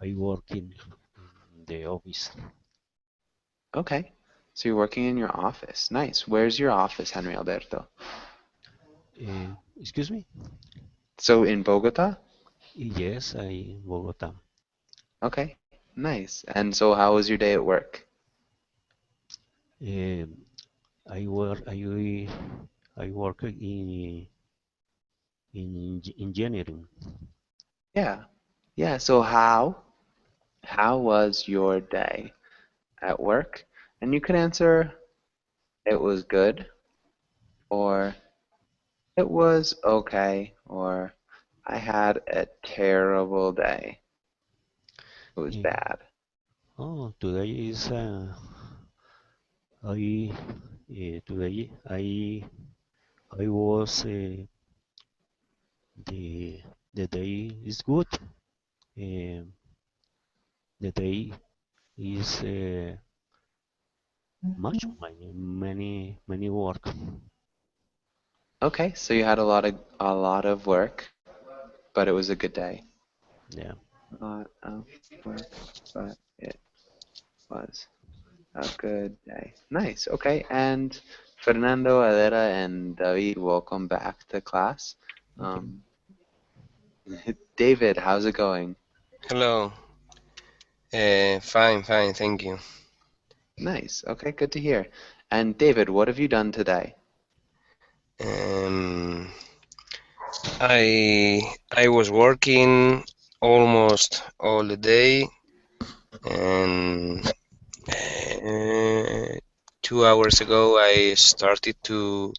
I work in the office. Okay. So you're working in your office. Nice. Where's your office, Henry Alberto? Excuse me? So in Bogota? Yes, I Bogota. Okay. Nice. And so how was your day at work? Um, I work in engineering. Yeah. Yeah. So how was your day at work? And you could answer it was good or it was okay or I had a terrible day. It was Uh, bad. Today is I today I was the the day is good. Um the day is much many work. Okay, so you had a lot of work, but it was a good day. Yeah. A lot of work, but it was a good day. Nice. Okay, and Fernando, Adela, and David, welcome back to class. Okay. Um, David, how's it going? Hello. Fine, fine, thank you. Nice. Okay, good to hear. And David, what have you done today? Um, I was working almost all the day, and 2 hours ago I started to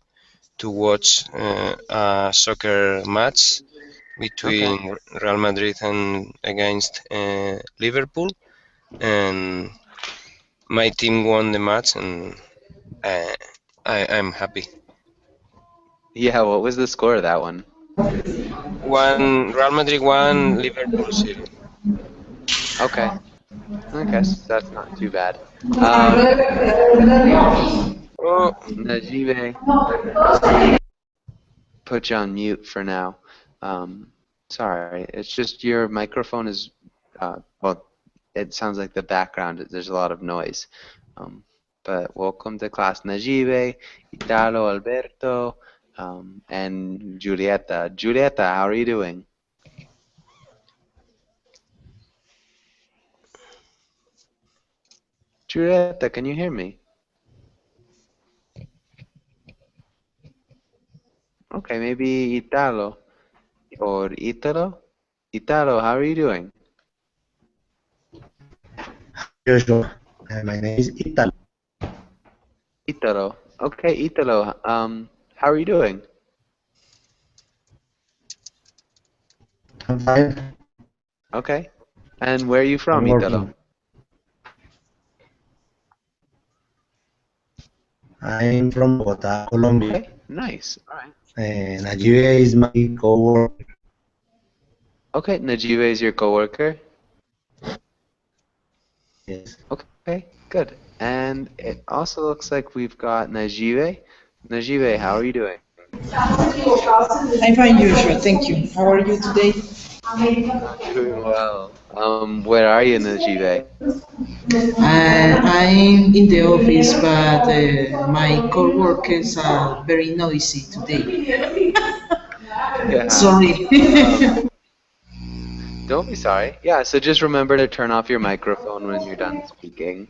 watch a soccer match Okay. between Real Madrid and against Liverpool, and my team won the match, and uh, I'm happy. Yeah, what was the score of that one? One Real Madrid, one Liverpool 0. Okay. I guess that's not too bad. Um, Oh, Najibe, put you on mute for now. Um, sorry, it's just your microphone is, well, it sounds like the background, there's a lot of noise. Um, but welcome to class, Najibe, Italo, Alberto, and Julieta. Julieta, how are you doing? Julieta, can you hear me? Okay, maybe Italo or Italo. Italo, how are you doing? Hi Joshua, my name is Ital. Italo. Okay, Italo, how are you doing? I'm fine. Okay. And where are you I'm from, Italo? working. I'm from Bogota, Colombia, Okay, nice. All right. and Najee is my coworker. Okay, Najibe is your coworker? Yes. Okay, good. And it also looks like we've got Najibe. Najibe, how are you doing? I'm fine, Joshua. Thank you. How are you today? Doing well. Where are you, Najibe? I'm in the office, but my coworkers are very noisy today. Yeah. Sorry. Um, don't be sorry. Yeah, so just remember to turn off your microphone when you're done speaking.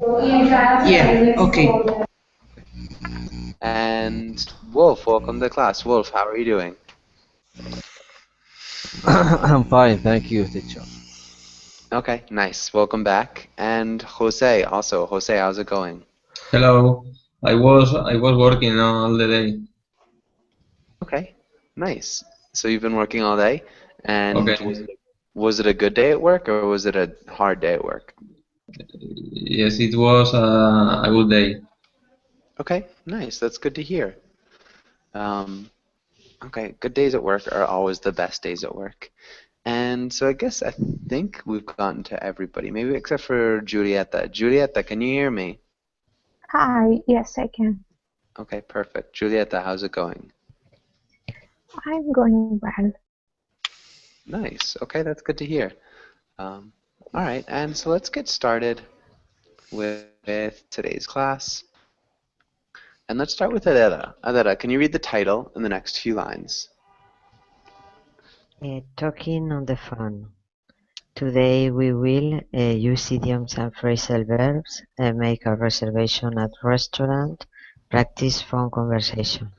Yeah, okay. And Wolf, welcome to class. Wolf, how are you doing? I'm fine, thank you, teacher. Okay, nice. Welcome back. And Jose, also. Jose, how's it going? Hello. I was working all the day. Okay, nice. So you've been working all day, and Okay. was it a good day at work or was it a hard day at work? Yes, it was a good day. Okay, nice. That's good to hear. Um, okay, good days at work are always the best days at work. And so I guess I think we've gotten to everybody, maybe except for Julieta. Julieta, can you hear me? Hi, yes, I can. Okay, perfect. Julieta, how's it going? I'm going well. Nice. Okay, that's good to hear. All right, and so let's get started with today's class. And let's start with Adela. Adela, can you read the title in the next few lines? Talking on the phone. Today we will use idioms and phrasal verbs, make a reservation at restaurant, practice phone conversation.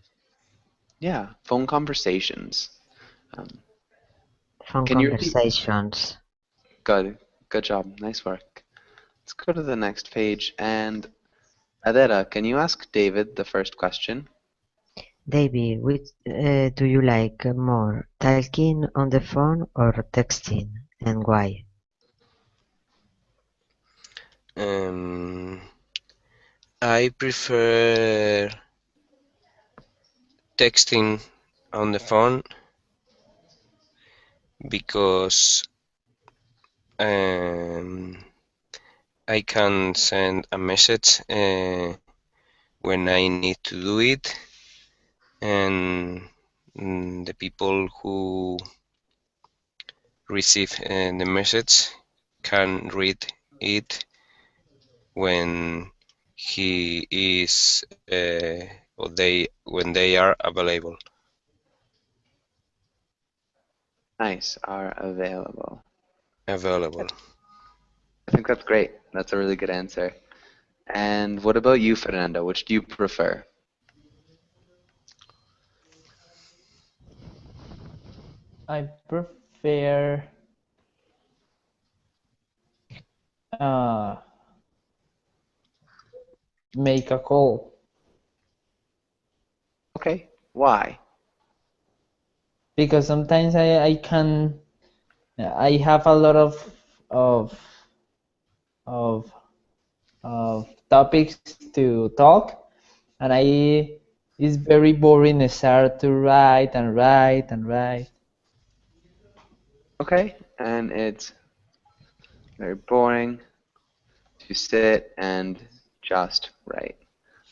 Yeah, phone conversations. Phone Can you repeat? conversations. Good job. Nice work. Let's go to the next page. And Adela, can you ask David the first question? David, which do you like more, talking on the phone or texting, and why? I prefer texting on the phone because I can send a message when I need to do it, and the people who receive the message can read it when he is or when they are available. Nice, are available. Available. I think that's great. That's a really good answer. And what about you, Fernando? Which do you prefer? I prefer make a call Okay, why? because sometimes I have a lot of of topics to talk, and it's very boring to start to write and write and write. Okay, and it's very boring to sit and just write.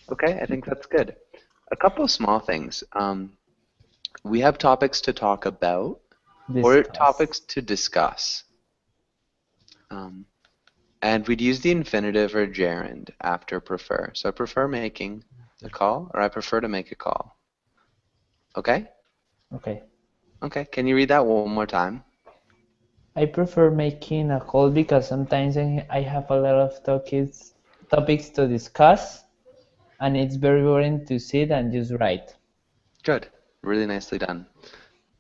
Okay, I think that's good. A couple of small things. We have topics to talk about or Discuss. topics to discuss. And we'd use the infinitive or gerund after prefer. So I prefer making a call, or I prefer to make a call. Okay? Okay. Okay, can you read that one more time? I prefer making a call because sometimes I have a lot of topics to discuss, and it's very boring to sit and just write. Good. Really nicely done.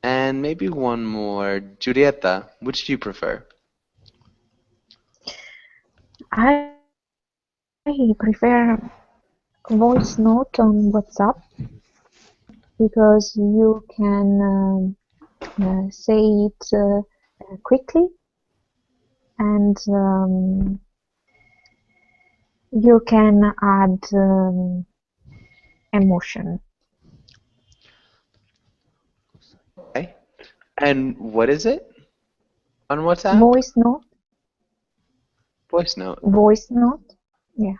And maybe one more. Julieta, which do you prefer? I prefer voice note on WhatsApp because you can say it quickly and you can add emotion. Okay. And what is it on WhatsApp? Voice note. Voice note. Voice note. Yeah.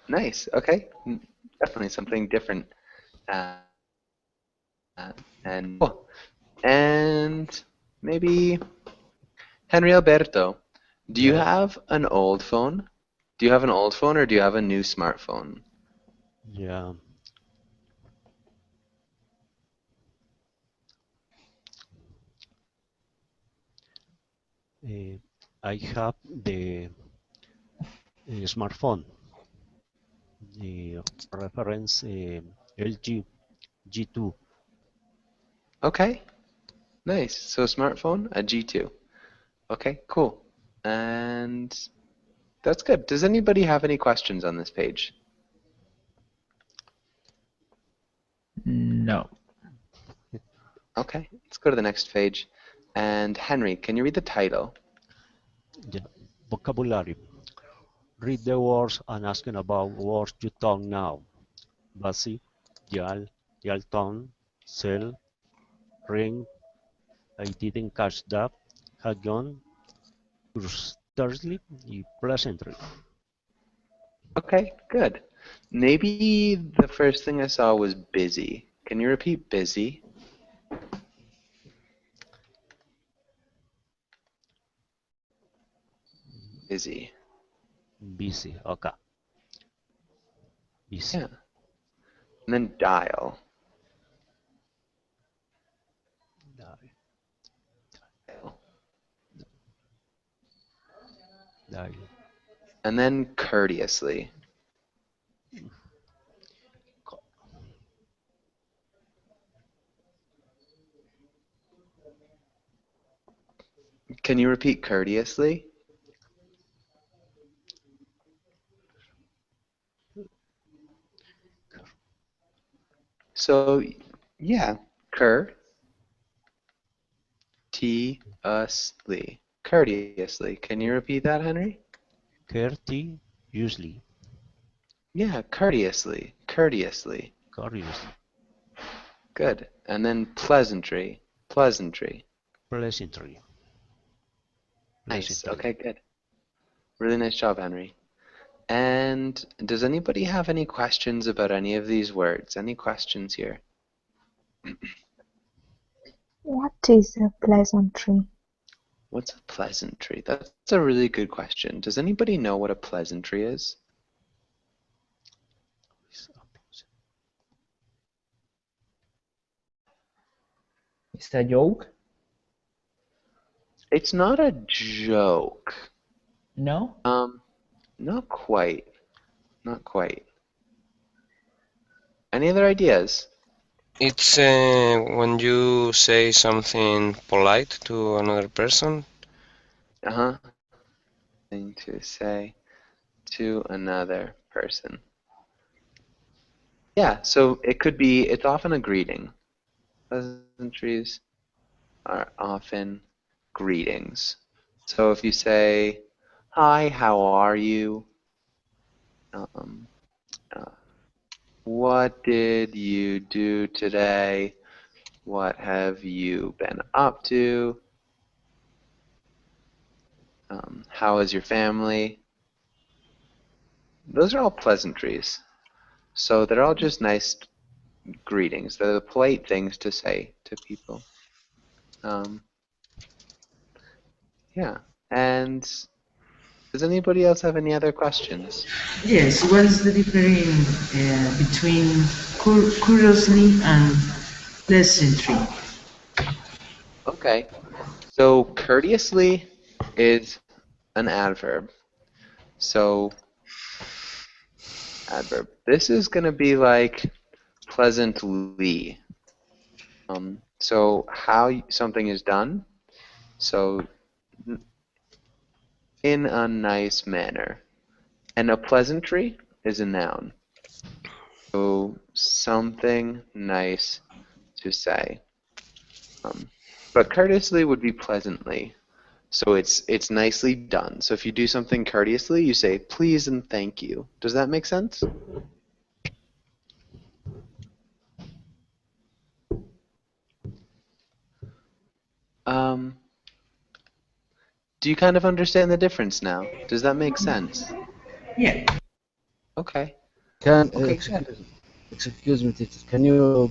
Nice. Okay. Definitely something different. And cool. And maybe Henry Alberto, do you have an old phone? Do you have an old phone or do you have a new smartphone? Yeah. I have the smartphone. The reference LG G2. Okay. Nice. So smartphone, a G2. Okay, cool. And that's good. Does anybody have any questions on this page? No. Okay, let's go to the next page. And Henry, can you read the title? Yeah. Vocabulary. Read the words and asking about words you don't know. Basic, yal, yalton, sell, ring, I didn't catch that, had gone, Thursday, y pleasantry. Okay, good. Maybe the first thing I saw was busy. Can you repeat busy? busy. Busy. Okay. Busy. Yeah. And then dial. Dial. Dial. And then courteously. Can you repeat courteously? So, yeah, courteously. Courteously. Can you repeat that, Henry? Courteously. Yeah, courteously. Courteously. Courteously. Good. And then pleasantry. Pleasantry. Pleasantry. Nice. Pleasantry. Okay, good. Really nice job, Henry. And does anybody have any questions about any of these words? Any questions here? What is a pleasantry? What's a pleasantry? That's a really good question. Does anybody know what a pleasantry is? It's a joke? It's not a joke. No? Not quite. Not quite. Any other ideas? It's when you say something polite to another person. Uh-huh. Thing to say to another person. Yeah, so it could be, it's often a greeting. Pleasantries are often greetings. So if you say, hi, how are you? What did you do today? What have you been up to? How is your family? Those are all pleasantries. So they're all just nice greetings. They're the polite things to say to people. Yeah. And does anybody else have any other questions? Yes, what is the difference between curiously and pleasantry? Okay. So courteously is an adverb. So adverb. This is going to be like pleasantly. So how something is done. So in a nice manner. And a pleasantry is a noun. So something nice to say. But courteously would be pleasantly. So it's nicely done. So if you do something courteously, you say please and thank you. Does that make sense? Do you kind of understand the difference now? Does that make sense? Yeah. Okay. Can Okay, good. excuse me, teacher. Can you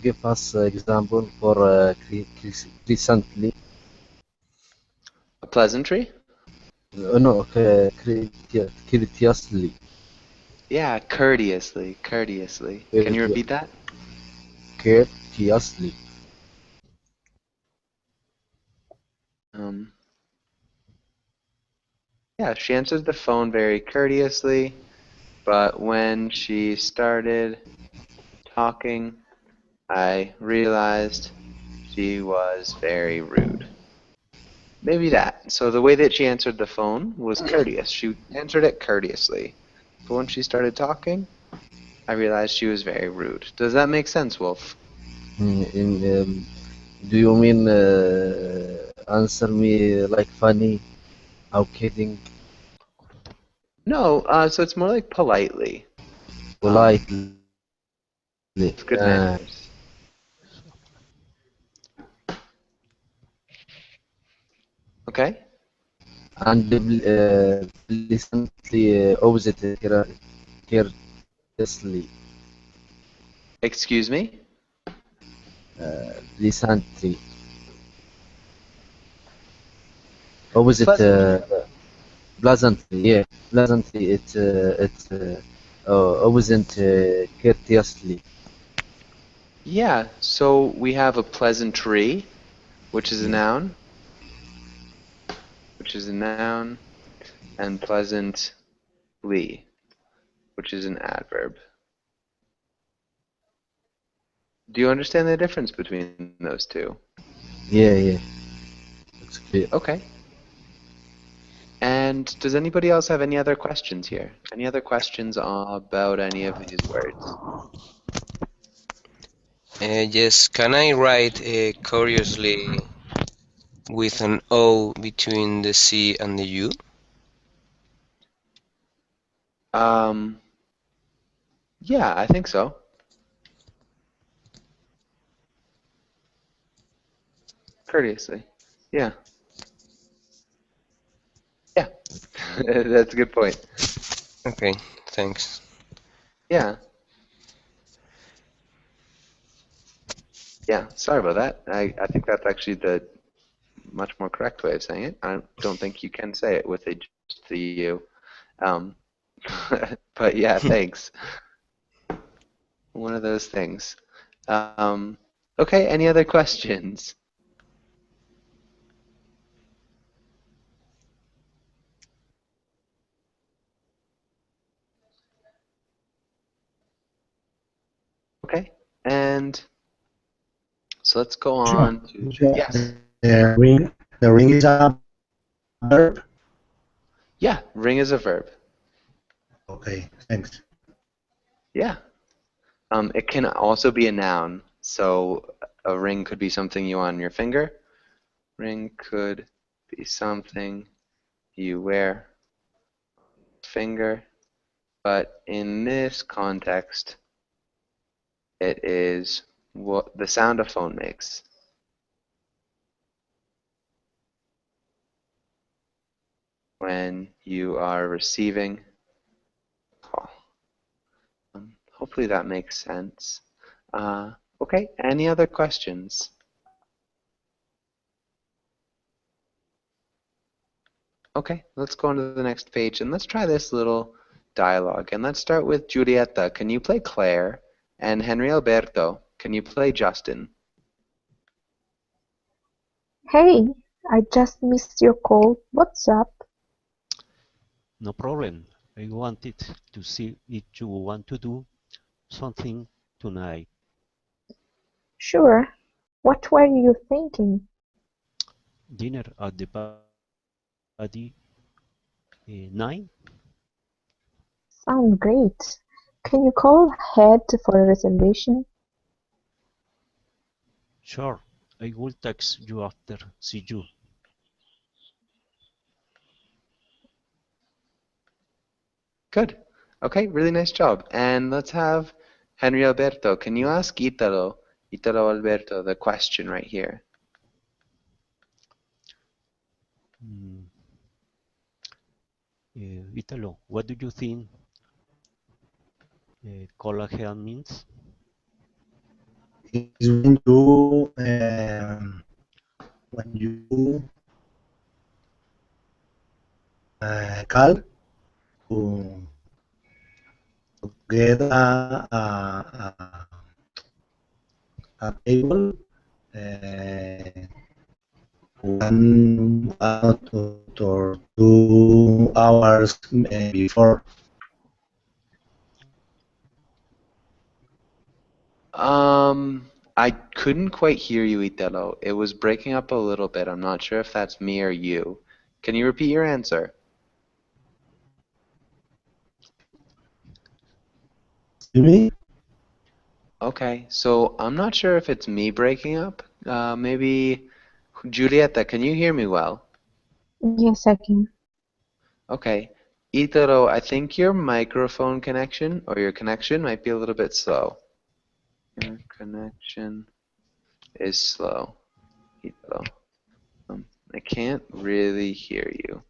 give us example for recently? A pleasantry? No, courteously. Yeah, courteously. Courteously. Can you repeat that? Courteously. Yeah, she answered the phone very courteously, but when she started talking, I realized she was very rude. Maybe that. So the way that she answered the phone was courteous. She answered it courteously. But when she started talking, I realized she was very rude. Does that make sense, Wolf? Do you mean answer me like funny? How kidding? No, so it's more like politely. Politely. It's good manners. Okay? And pleasantly opposite courteously. Excuse me? Pleasantly. Opposite Pleasantry. pleasantly, yeah, pleasantly. Wasn't courteously. Yeah, so we have a pleasantry, which is a Yeah. noun, and pleasantly, which is an adverb. Do you understand the difference between those two? Yeah. It's clear. Okay. And does anybody else have any other questions here? Any other questions about any of these words? Yes, can I write curiously with an O between the C and the U? Yeah, I think so. Courteously. Yeah. Yeah. That's a good point. Okay, thanks. Yeah. Yeah, sorry about that. I think that's actually the much more correct way of saying it. I don't think you can say it with just the U. Um, but yeah, thanks. One of those things. Okay, any other questions? Okay, and so let's go on to, yes. The ring is a verb. Yeah, ring is a verb. Okay, thanks. Yeah. It can also be a noun. So a ring could be something you on your finger. Ring could be something you wear finger. But in this context, it is what the sound a phone makes. When you are receiving a call. Hopefully that makes sense. Okay, any other questions? Okay, let's go on to the next page and let's try this little dialogue. And let's start with Giulietta. Can you play Claire? And Henry Alberto, can you play Justin? Hey, I just missed your call. What's up? No problem. I wanted to see if you want to do something tonight. Sure. What were you thinking? Dinner at the party 9? Sound great. Can you call ahead for a reservation? Sure. I will text you after. See you. Good. Okay, really nice job. And let's have Henry Alberto. Can you ask Italo Alberto, the question right here? Italo, what do you think collagen means? Is when you call to get a table 1 or 2 hours before. I couldn't quite hear you, Italo. It was breaking up a little bit. I'm not sure if that's me or you. Can you repeat your answer? Me? Okay, so I'm not sure if it's me breaking up. Maybe Julieta, can you hear me well? Yes, I can. Okay. Italo, I think your microphone connection or your connection might be a little bit slow. Your connection is slow, Italo. I can't really hear you.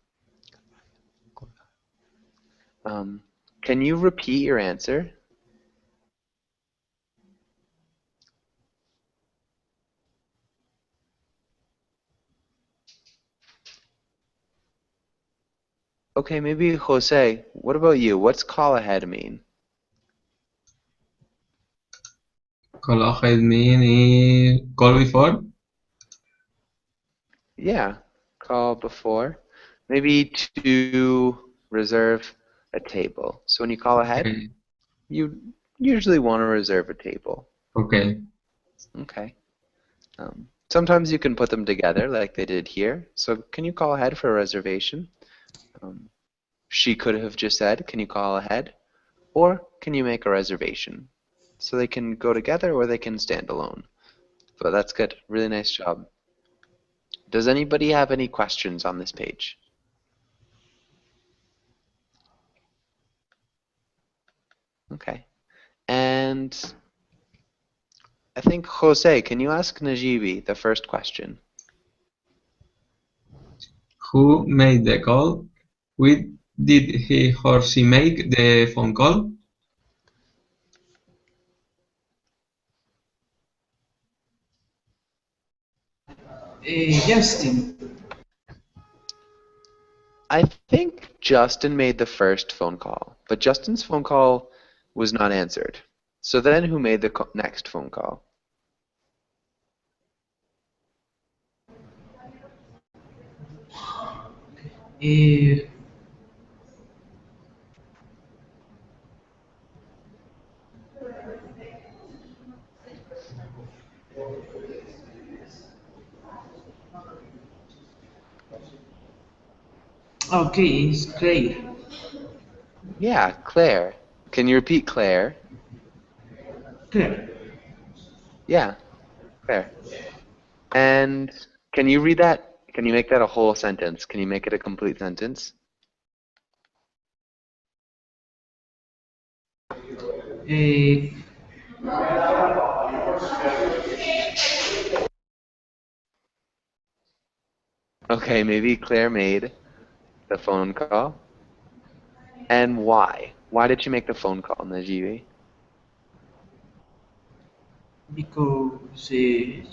Can you repeat your answer? Okay, maybe Jose, what about you? What's call ahead mean? Call ahead mean is call before. Yeah, call before. Maybe to reserve a table. So when you call ahead, Okay. you usually want to reserve a table. Okay. Okay. Sometimes you can put them together like they did here. So can you call ahead for a reservation? She could have just said, can you call ahead? Or can you make a reservation? So they can go together or they can stand alone. But that's good. Really nice job. Does anybody have any questions on this page? Okay. And I think, Jose, can you ask Najibi the first question? Who made the call? Did he or she make the phone call? Justin. I think Justin made the first phone call, but Justin's phone call was not answered. So then who made the next phone call? Uh, okay, it's Claire. Yeah, Claire. Can you repeat Claire? Claire. Yeah, Claire. And can you read that? Can you make that a whole sentence? Can you make it a complete sentence? Okay, maybe Claire made the phone call. And why? Why did she make the phone call, Najibi? Because she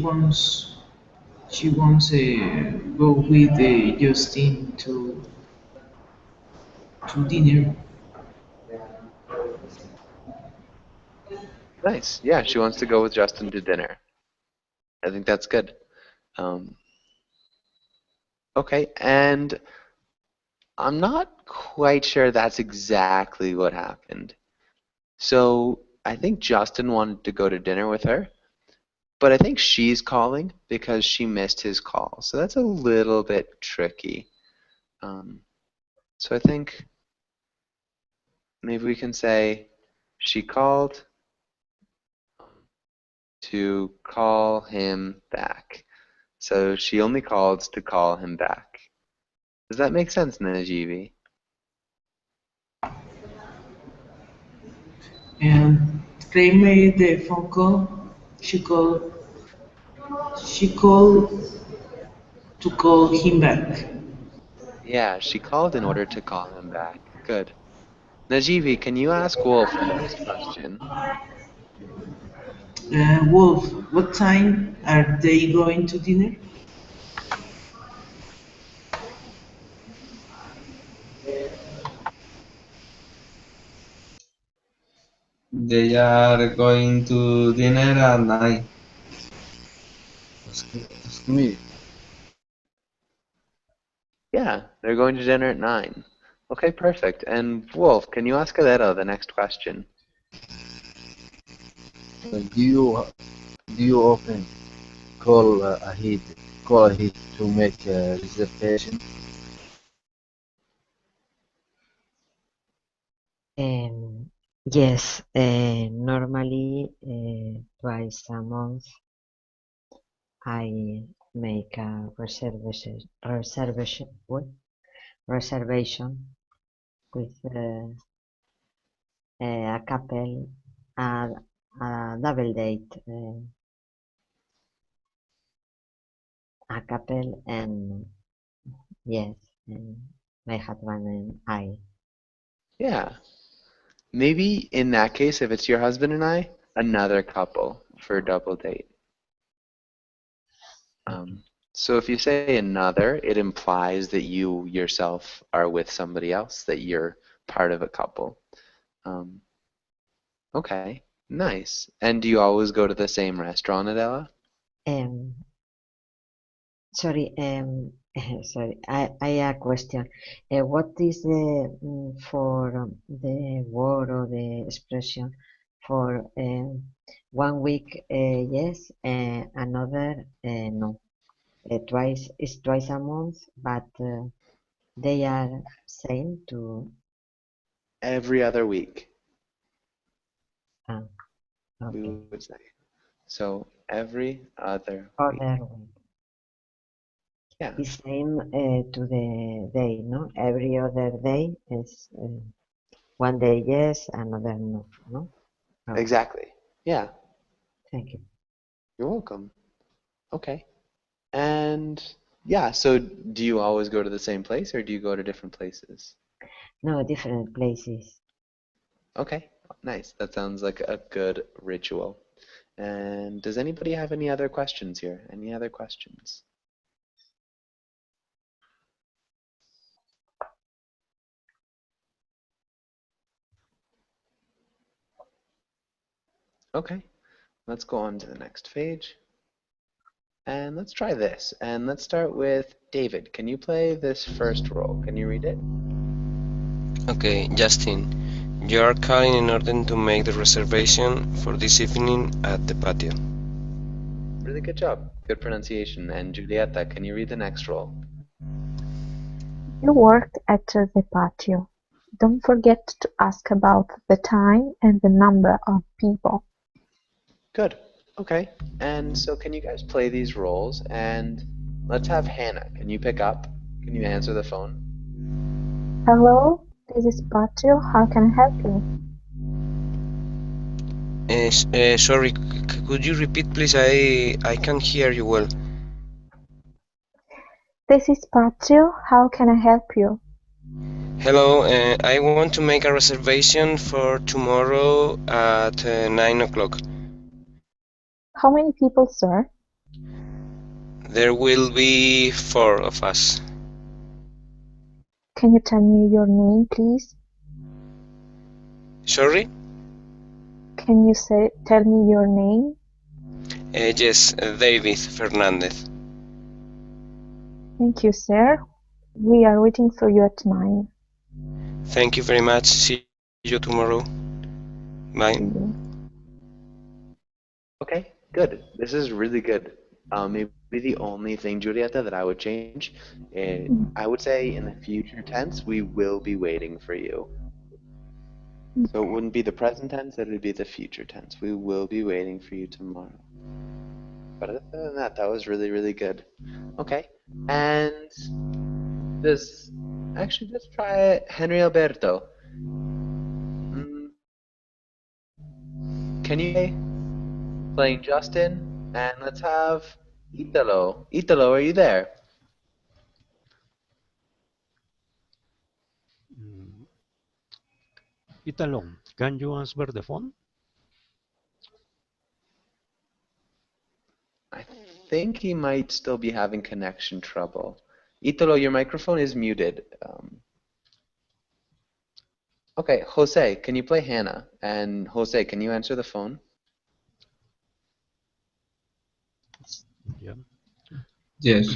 wants go with Justin to dinner. Nice. Yeah, she wants to go with Justin to dinner. I think that's good. Okay, and I'm not quite sure that's exactly what happened. So I think Justin wanted to go to dinner with her, but I think she's calling because she missed his call. So that's a little bit tricky. So I think maybe we can say she called to call him back. So she only called to call him back. Does that make sense, Najibi? And Claire made the phone call. She called. She called to call him back. Yeah, she called in order to call him back. Good. Najibi, can you ask Wolf the next question? Wolf, what time are they going to dinner? They are going to dinner at 9. Ask me. Yeah, they're going to dinner at 9. Okay, perfect. And Wolf, can you ask Aleta the next question? Do you often call ahead to make a reservation? Yes, normally twice a month I make a reservation with a couple, a double date, a couple, and yes, and my husband and I. Yeah. Maybe in that case, if it's your husband and I, another couple for a double date. So if you say another, it implies that you yourself are with somebody else, that you're part of a couple. Um, okay, nice. And do you always go to the same restaurant, Adela? Um, sorry, sorry, I a question. What is the for the word or the expression for 1 week? Yes, another no. Twice is twice a month, but they are same to. Every other week, Ah, we okay. would say. So every other week. Other week. Yeah, Is same to the day, no? Every other day is one day yes, another no, no? Okay, exactly. Yeah, thank you. you're welcome. Okay. And yeah, so do you always go to the same place or do you go to different places? No, different places. Okay, nice. That sounds like a good ritual. And does anybody have any other questions here? Any other questions? Okay, let's go on to the next page. And let's try this. And let's start with David. Can you play this first role? Can you read it? Okay, Justin, you are calling in order to make the reservation for this evening at the patio. Really good job. Good pronunciation. And Julieta, can you read the next role? You worked at the patio. Don't forget to ask about the time and the number of people. Good. Okay. And so can you guys play these roles? And let's have Hannah. Can you pick up? Can you answer the phone? Hello, this is Patio. How can I help you? Sorry, could you repeat, please? I can't hear you well. This is Patio. How can I help you? Hello, I want to make a reservation for tomorrow at 9 o'clock. How many people, sir? There will be 4 of us. Can you tell me your name, please? Sorry? Can you tell me your name? Yes, David Fernandez. Thank you, sir. We are waiting for you at 9. Thank you very much. See you tomorrow. Bye. See you. Okay, good. This is really good. Maybe the only thing, Julieta, that I would change, I would say in the future tense, we will be waiting for you. So it wouldn't be the present tense, it would be the future tense. We will be waiting for you tomorrow. But other than that, that was really, really good. Okay, and actually, let's try Henry Alberto. Can you play playing Justin? And let's have Italo. Italo, are you there? Italo, can you answer the phone? I think he might still be having connection trouble. Italo, your microphone is muted. Okay, Jose, can you play Hannah? And Jose, can you answer the phone? Yeah. Yes.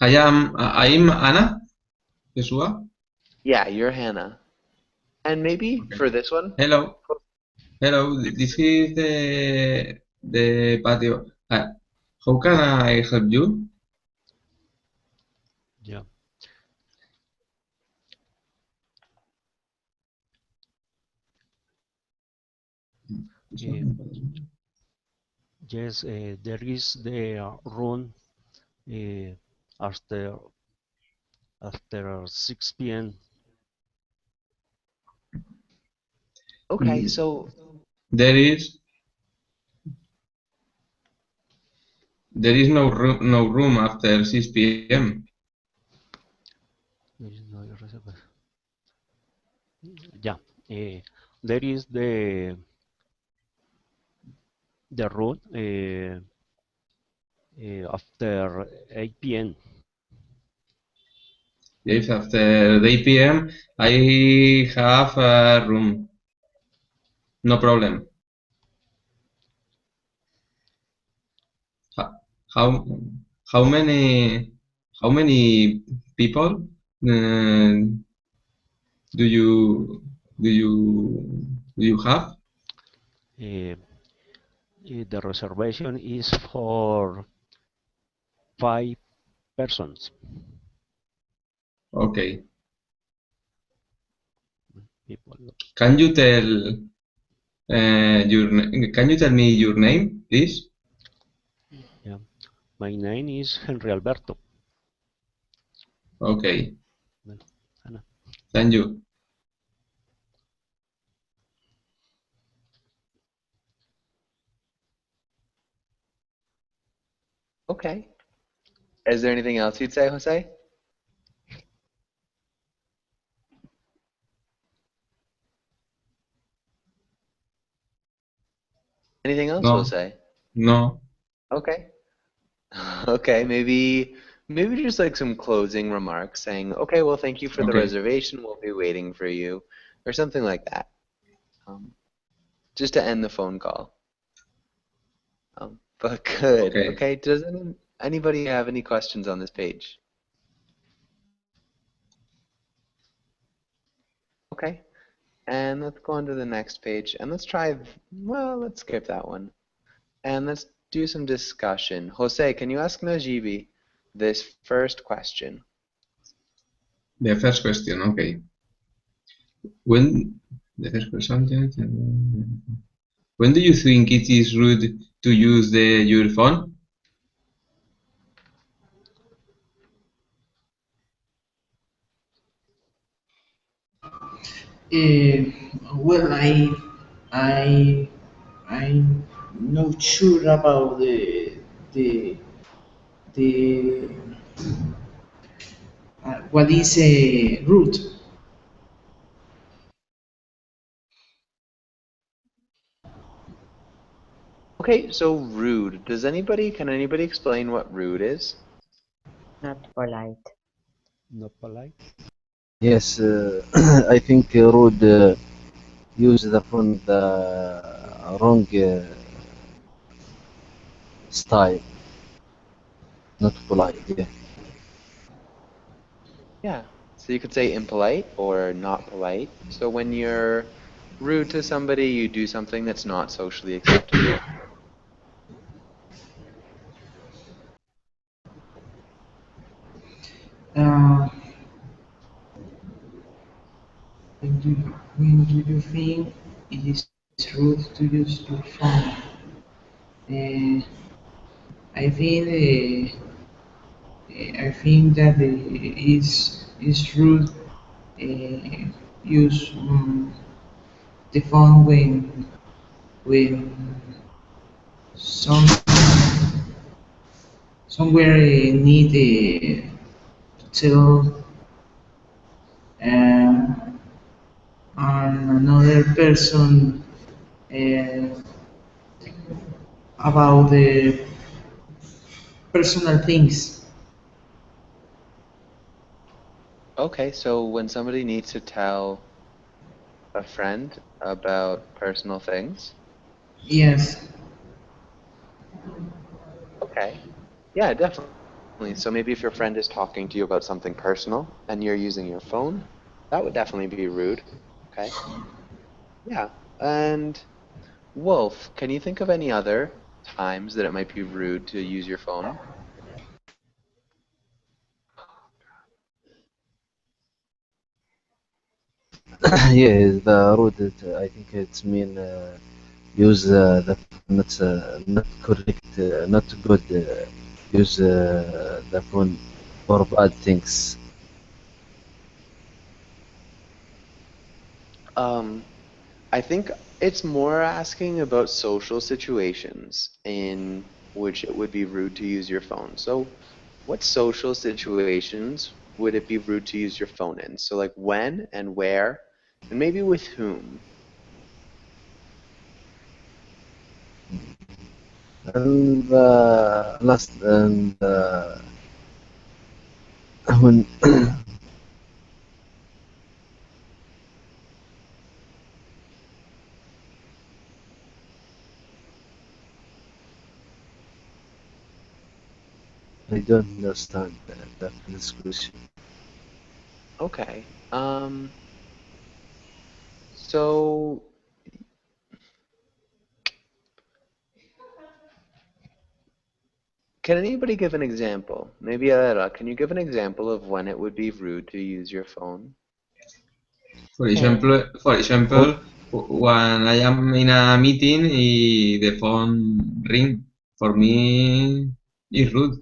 I'm Anna, Joshua. Yeah, you're Hannah. And maybe Okay. for this one? Hello. Hello, this is the patio. How can I help you? Yeah. Yes, there is the room after 6 p.m. Okay, so There is no room after 6 p.m. Yeah, there is the the route after 8 p.m. Yes, after 8 p.m. I have a room. No problem. Ho- How how many people uh, do you do you do you have? Uh, the reservation is for 5 persons. Okay. People. Can you tell can you tell me your name, please? Yeah. My name is Henry Alberto. Okay. Ana. Thank you. Okay. Is there anything else you'd say, Jose? Anything else, No, Jose? no. Okay. Okay, maybe just like some closing remarks saying, okay, well, thank you for the Okay. reservation. We'll be waiting for you, or something like that. Just to end the phone call. But good. Okay. Okay, does anybody have any questions on this page? Okay, and let's go on to the next page, and let's try, well, let's skip that one. And let's do some discussion. Jose, can you ask Najibi this first question? The first question, okay. When the first question, when do you think it is rude to use your phone? Well, I, I'm not sure about the what is a root. Okay, so rude. Can anybody explain what rude is? Not polite. Not polite. Yes, I think Rod use the phone the wrong style, not polite. Yeah. Yeah, so you could say impolite or not polite. So when you're rude to somebody, you do something that's not socially acceptable. Uh, when do you think it is rude to use your phone? I think I think that is rude. Use the phone when some somewhere need to tell uh, another person uh, about the personal things. Okay, so when somebody needs to tell a friend about personal things. Yes. Okay. Yeah, definitely. So maybe if your friend is talking to you about something personal and you're using your phone, that would definitely be rude. Okay. Yeah. And Wolf, can you think of any other times that it might be rude to use your phone? Yeah, the road. I think it's mean use the not correct, not good. Use the phone for bad things. Um, I think it's more asking about social situations in which it would be rude to use your phone. So, what social situations would it be rude to use your phone in? So, like when and where, and maybe with whom? And last and when I don't understand this question. Okay. So can anybody give an example? Maybe Alera, can you give an example of when it would be rude to use your phone? For example, when I am in a meeting, the phone ring. For me, it's rude.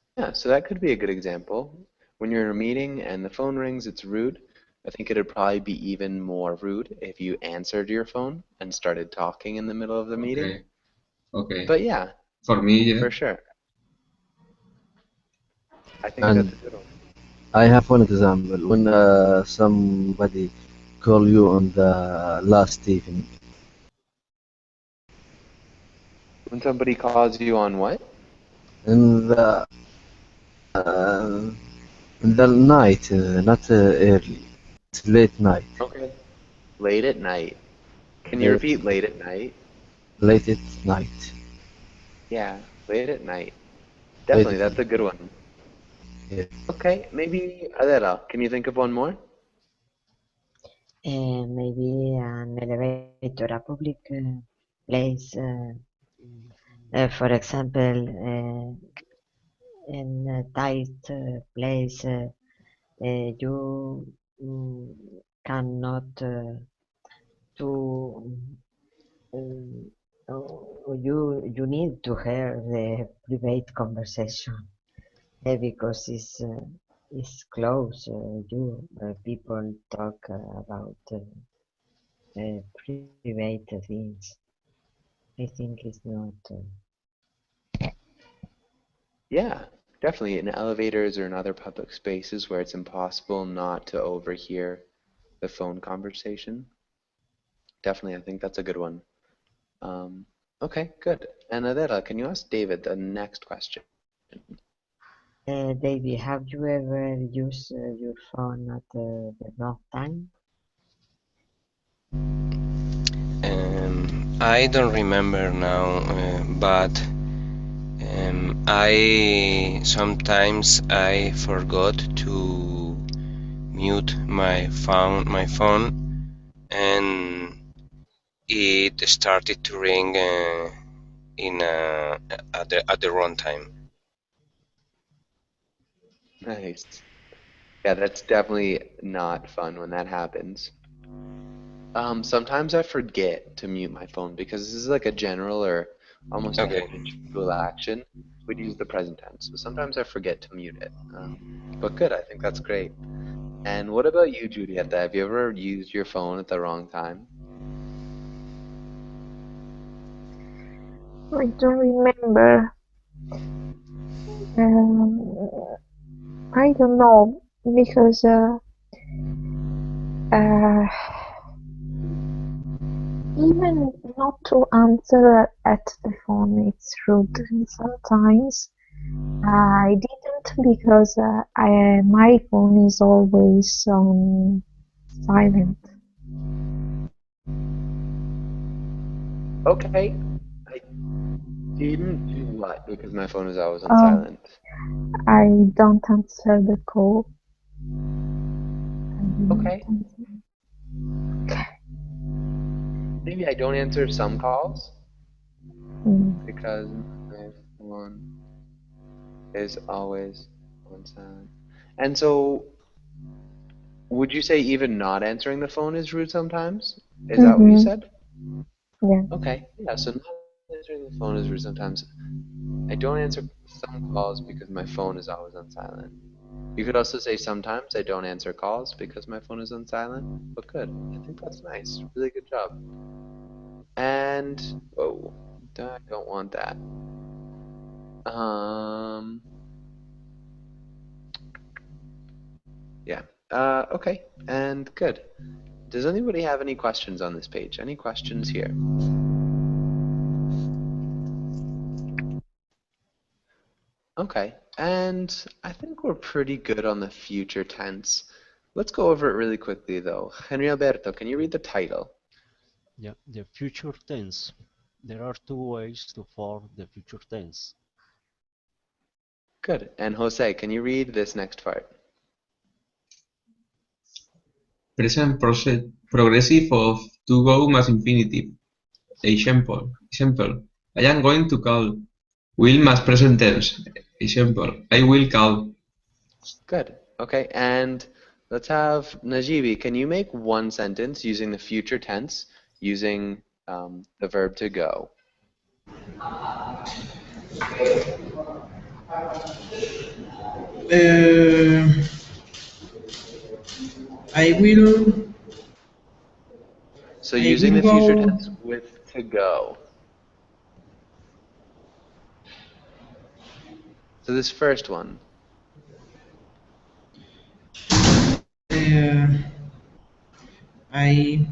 Yeah, so that could be a good example. When you're in a meeting and the phone rings, it's rude. I think it'd probably be even more rude if you answered your phone and started talking in the middle of the meeting. Okay. Okay. But yeah, For me, yeah. for sure. I think And that's a good one. I have one example. When somebody call you on the last evening, When somebody calls you on what? in uh, in the night, not early. It's late night. Okay. Late at night. Can you Late, repeat late at night? late at night. Yeah, late at night. Late Definitely, at that's night. a good one. Yeah. Okay, maybe Adela, can you think of one more? Maybe an elevator, a public place. For example, in a tight place, you cannot to you need to hear the private conversation because it's close. You people talk about private things. I think it's not. Yeah, definitely in elevators or in other public spaces where it's impossible not to overhear the phone conversation. Definitely, I think that's a good one. Um, okay, good. And Adela, can you ask David the next question? Davey, have you ever used your phone at the wrong time? I don't remember now, but I sometimes I forgot to mute my phone, and it started to ring in at the wrong time. Nice. Yeah, that's definitely not fun when that happens. Sometimes I forget to mute my phone because this is like a general or almost a Okay. habitual action. We'd use the present tense, so sometimes I forget to mute it. But good, I think that's great. And what about you, Julieta? Have you ever used your phone at the wrong time? I don't remember. I don't know because uh, even not to answer at the phone it's rude. And sometimes I didn't because my phone is always on silent. Okay. I didn't do what because my phone was always on Oh, silent. I don't answer the call. Okay. Maybe I don't answer some calls because my phone is always on silent. And so, would you say even not answering the phone is rude sometimes? Is that what you said? Yeah. Okay. Yeah, so not answering the phone is rude sometimes. I don't answer some calls because my phone is always on silent. You could also say sometimes I don't answer calls because my phone is on silent. But good. I think that's nice. Really good job. And whoa, I don't want that. Um, yeah. Okay. And good. does anybody have any questions on this page? Any questions here? Okay, and I think we're pretty good on the future tense. Let's go over it really quickly though. Henry Alberto, can you read the title? Yeah, the future tense. There are two ways to form the future tense. Good. And Jose, can you read this next part? Present progressive of to go más infinitive. Example. I am going to call. Will más present tense. Example. I will call. Good. Okay, and let's have Najibi. Can you make one sentence using the future tense, using the verb to go? I will. So I using will the future go. tense with to go. So this first one. I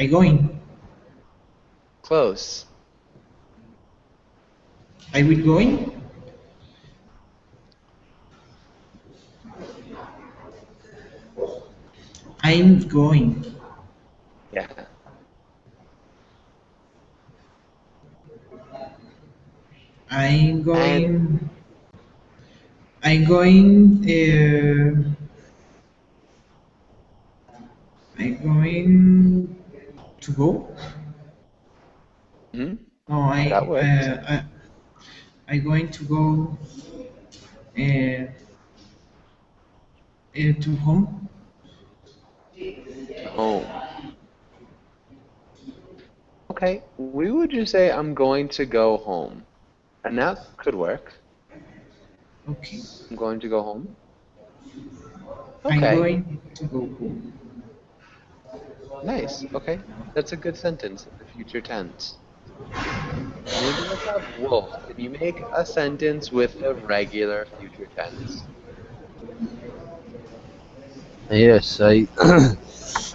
going. Close. I will going. I'm going. Yeah. I'm going. I'm going. I'm going to go. Hmm? No, That works. I'm going to go to home. Home. Okay, we would just say I'm going to go home. And that could work. Okay. I'm going to go home. I'm Okay. going to go home. Nice. Okay. That's a good sentence in the future tense. Maybe let's have Wolf. Can you make a sentence with the regular future tense? Yes, I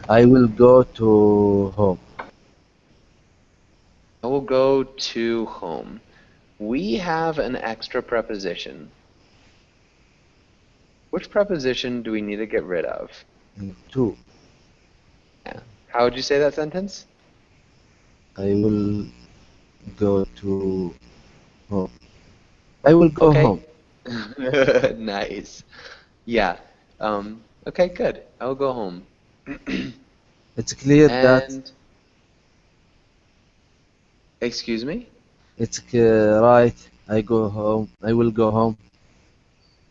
I will go to home. I will go to home. We have an extra preposition. Which preposition do we need to get rid of? To. Yeah. How would you say that sentence? I will go to home. I will go Okay. home. Nice. Yeah. Okay, good. I'll go home. It's clear that And excuse me? it's right. I go home. I will go home.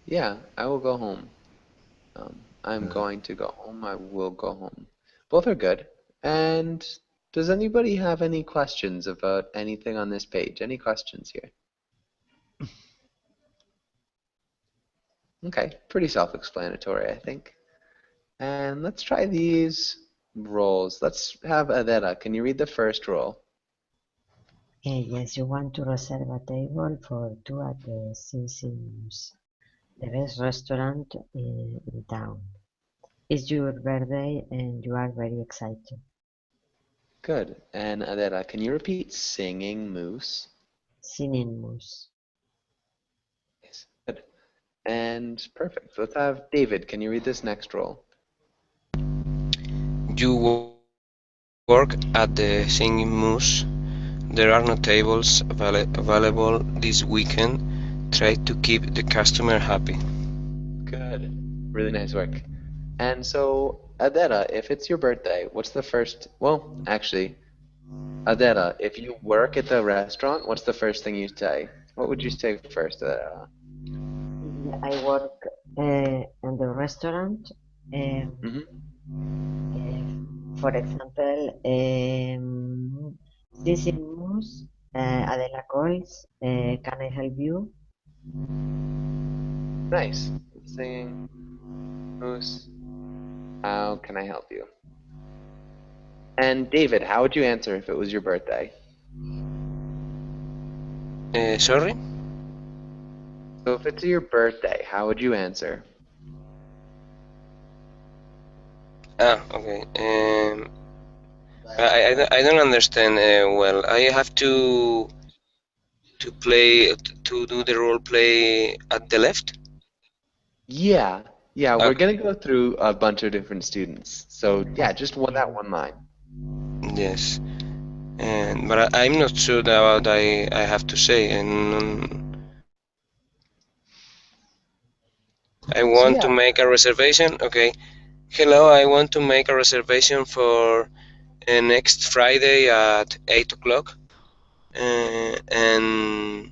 Yeah, I will go home. I'm going to go home. I will go home. Both are good. And does anybody have any questions about anything on this page? Any questions here? Okay, pretty self-explanatory, I think. And let's try these roles. Let's have Adela. Can you read the first role? Yes, you want to reserve a table for two at the Simpsons, the best restaurant in town. It's your birthday and you are very excited. Good. And Adela, can you repeat singing moose? Singing moose. Yes. Good. And perfect. Let's have David. Can you read this next role? You work at the Singing Moose. There are no tables available this weekend. Try to keep the customer happy. Good. Really nice work. And so, Adela, if it's your birthday, what's the first? Well, actually, Adela, if you work at the restaurant, what's the first thing you say? What would you say first, Adela? I work in the restaurant. For example, Singing Moose, Adela calls. Can I help you? Nice. Singing moose. How can I help you? And David, how would you answer if it was your birthday? Sorry? So if it's your birthday, how would you answer? Ah, okay. I don't understand well. I have to play to do the role play at the left. Yeah, yeah, we're Okay. gonna go through a bunch of different students. So yeah, just that one line. Yes. But I'm not sure about I have to say, and I So want to yeah, make a reservation. Okay. Hello, I want to make a reservation for next Friday at 8 o'clock, and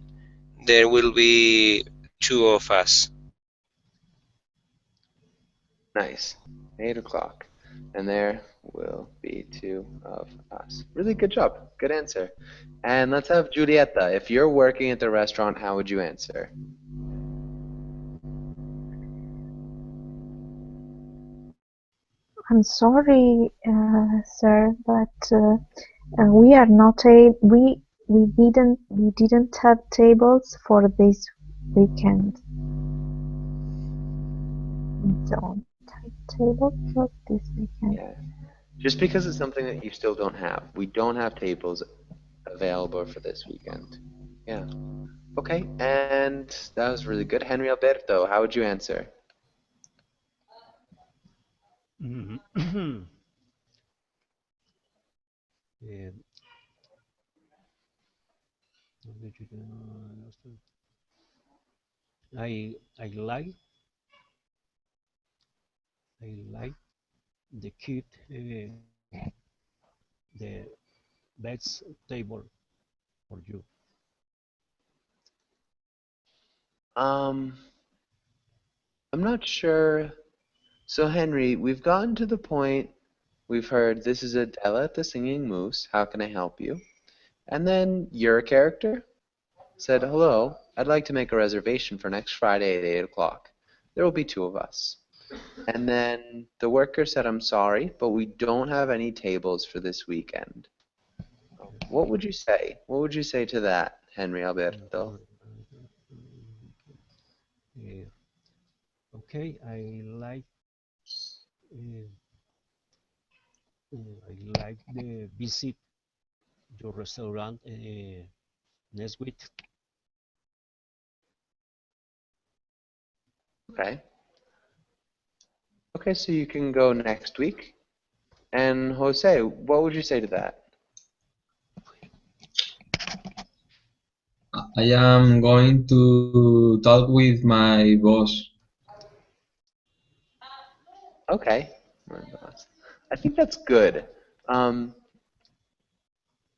there will be two of us. nice. 8 o'clock. And there will be two of us. Really good job. Good answer. And let's have Julieta. If you're working at the restaurant, how would you answer? I'm sorry, sir, but we are not a we didn't have tables for this weekend. We don't have tables for this weekend. Yeah. Just because it's something that you still don't have. We don't have tables available for this weekend. Yeah. Okay. And that was really good. Henry Alberto, how would you answer? Eh, I I like the kid the best table for you. I'm not sure. So Henry, we've gotten to the point. We've heard this is Adela at the Singing Moose. How can I help you? And then your character said, hello, I'd like to make a reservation for next Friday at 8 o'clock. There will be two of us. And then the worker said, I'm sorry, but we don't have any tables for this weekend. What would you say? What would you say to that, Henry Alberto? Okay, uh, I like the visit your restaurant next week. Okay. Okay, so you can go next week. And Jose, what would you say to that? I am going to talk with my boss. Okay. I think that's good.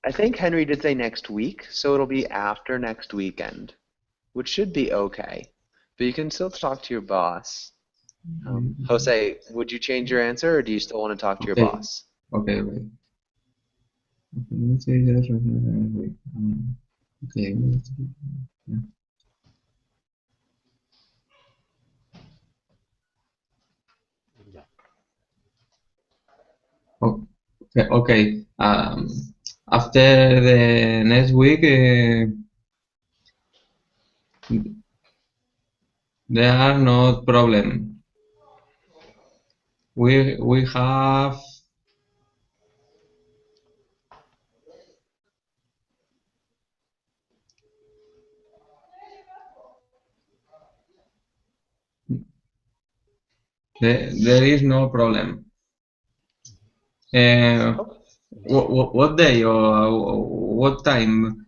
I think Henry did say next week, so it'll be after next weekend, which should be okay. But you can still talk to your boss. Jose, would you change your answer, or do you still want to talk to your Okay. boss? Okay, wait. Okay. Okay. Okay. After the next week, there are no problem. We have there is no problem. What day or what time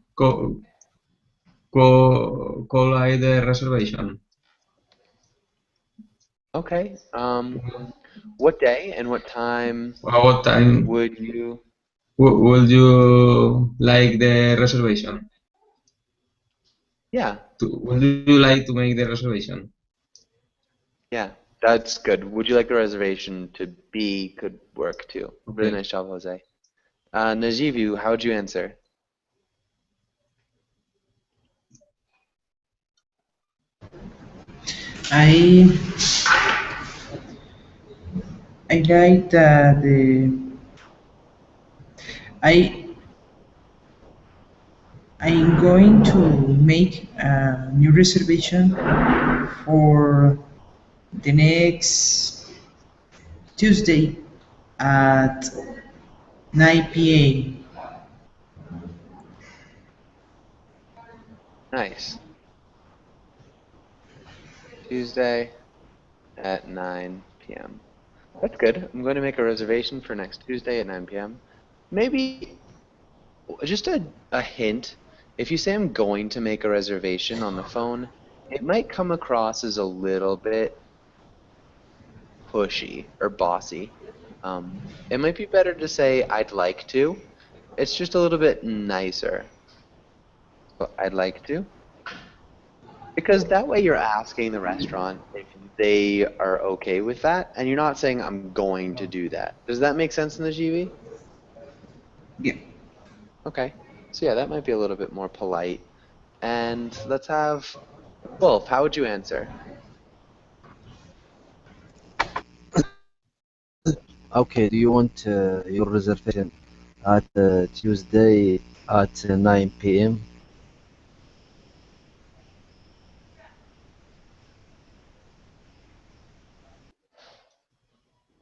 call I the reservation? Okay. What day and what time What time would you? would you like the reservation? Yeah, Would you like to make the reservation? yeah, that's good. Would you like the reservation to be could work too. Really Okay. nice job, Jose. Najibu, how would you answer? I like the I I'm going to make a new reservation for the next Tuesday at 9 p.m. Nice. Tuesday at 9 p.m. That's good. I'm going to make a reservation for next Tuesday at 9 p.m. Maybe just a hint. If you say I'm going to make a reservation on the phone, it might come across as a little bit pushy or bossy. It might be better to say I'd like to. It's just a little bit nicer. So I'd like to. Because that way you're asking the restaurant if they are okay with that, and you're not saying I'm going to do that. Does that make sense in the GV? Yeah. Okay. So yeah, that might be a little bit more polite. And let's have Wolf. How would you answer? Okay, do you want your reservation at Tuesday at 9 p.m.?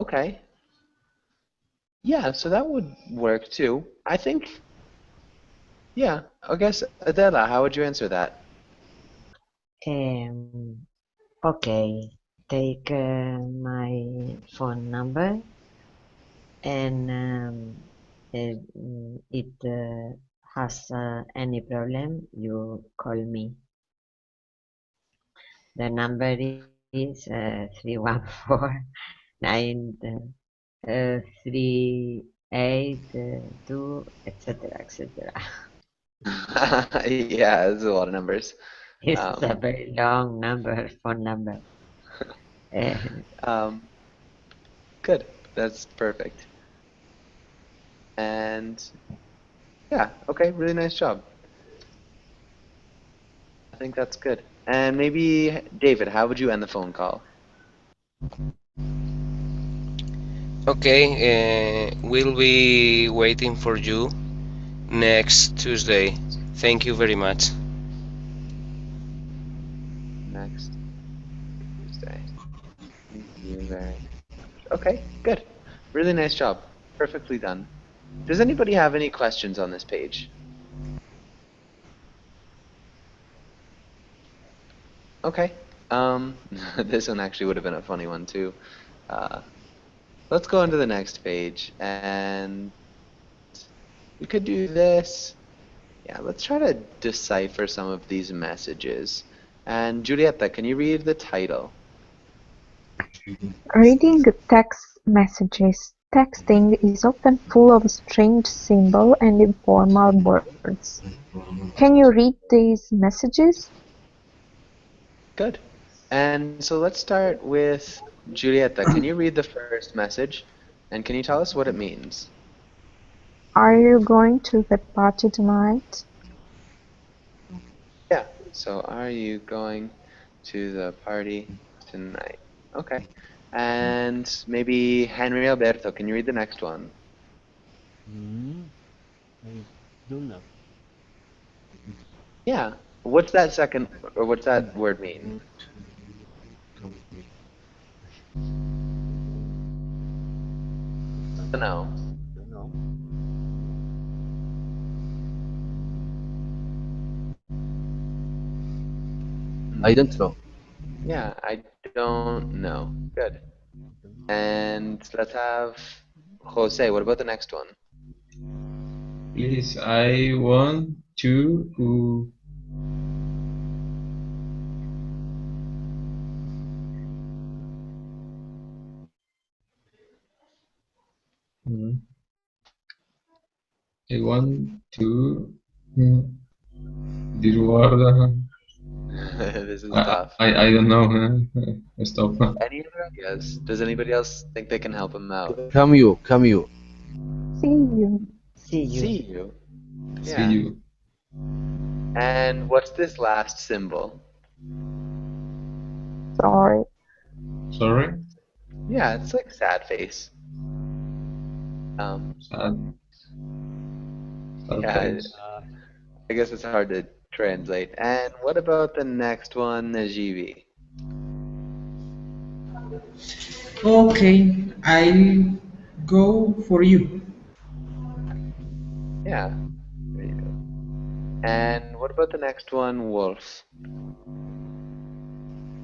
Okay. Yeah, so that would work too. I think, yeah, I guess, Adela, how would you answer that? Okay, take my phone number, and if it has any problem, you call me. The number is 314-938-2, etc., etc. Yeah, there's a lot of numbers. It's a very long number, phone number. Good. That's perfect. And yeah, okay, really nice job. I think that's good. And maybe, David, how would you end the phone call? Okay, we'll be waiting for you next Tuesday. Thank you very much. Next Tuesday. Thank you very much. Okay, good. Really nice job. Perfectly done. Does anybody have any questions on this page? Okay. This one actually would have been a funny one too. Let's go on to the next page, and we could do this. Yeah, let's try to decipher some of these messages. And Julieta, can you read the title? Reading text messages. Texting is often full of strange symbols and informal words. Can you read these messages? Good. And so let's start with Julieta. Can you read the first message? And can you tell us what it means? Are you going to the party tonight? Yeah. So are you going to the party tonight? Okay. And maybe Henry Alberto, can you read the next one? I don't know. Yeah. What's that second, or what's that word mean? No. Don't know. I don't know. Yeah, I don't know. Good. And let's have Jose. What about the next one? Please, I want to. I want to. This word. This is tough. I don't know. Stop. Any other ideas? Does anybody else think they can help him out? Come you. See you. See you. See you. See Yeah. you. And what's this last symbol? Sorry. Sorry? Yeah, it's like sad face. Sad. Sad Yeah, face. I guess it's hard to translate. And what about the next one, Najibi? Okay, I'll go for you. Yeah. There you go. And what about the next one, Wolf?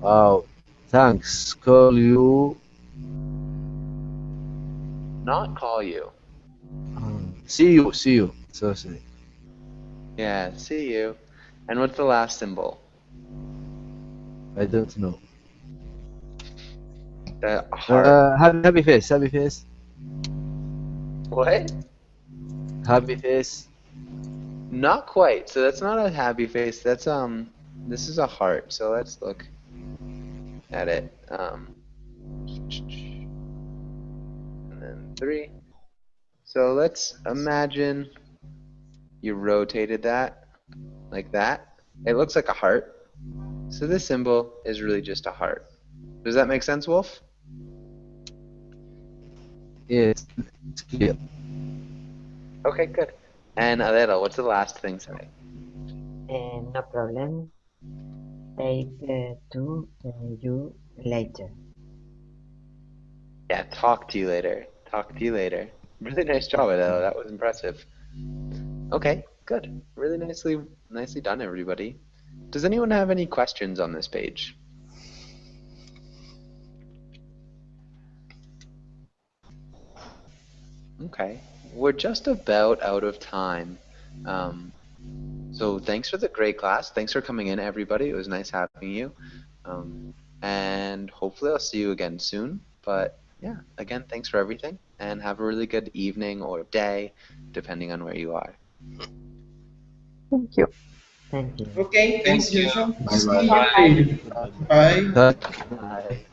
Oh, thanks. Call you. Not call you. See you. See you. So sorry. Yeah, see you. And what's the last symbol? I don't know. The heart. Happy face. Happy face. What? Happy face. Not quite. So that's not a happy face. That's this is a heart. So let's look at it. And then 3. So let's imagine you rotated that like that. It looks like a heart. So this symbol is really just a heart. Does that make sense, Wolf? Yes, it's clear. Okay, good. And Adela, what's the last thing say? No problem. Take to you later. Yeah, talk to you later. Talk to you later. Really nice job, Adela. That was impressive. Okay, good. Really nicely done, everybody. Does anyone have any questions on this page? Okay, we're just about out of time. So thanks for the great class. Thanks for coming in, everybody. It was nice having you. And hopefully I'll see you again soon. But yeah, again, thanks for everything. And have a really good evening or day, depending on where you are. Thank you. Thank you. Okay, Thank as you. usual. Bye See bye. you Bye. later. Bye. Bye.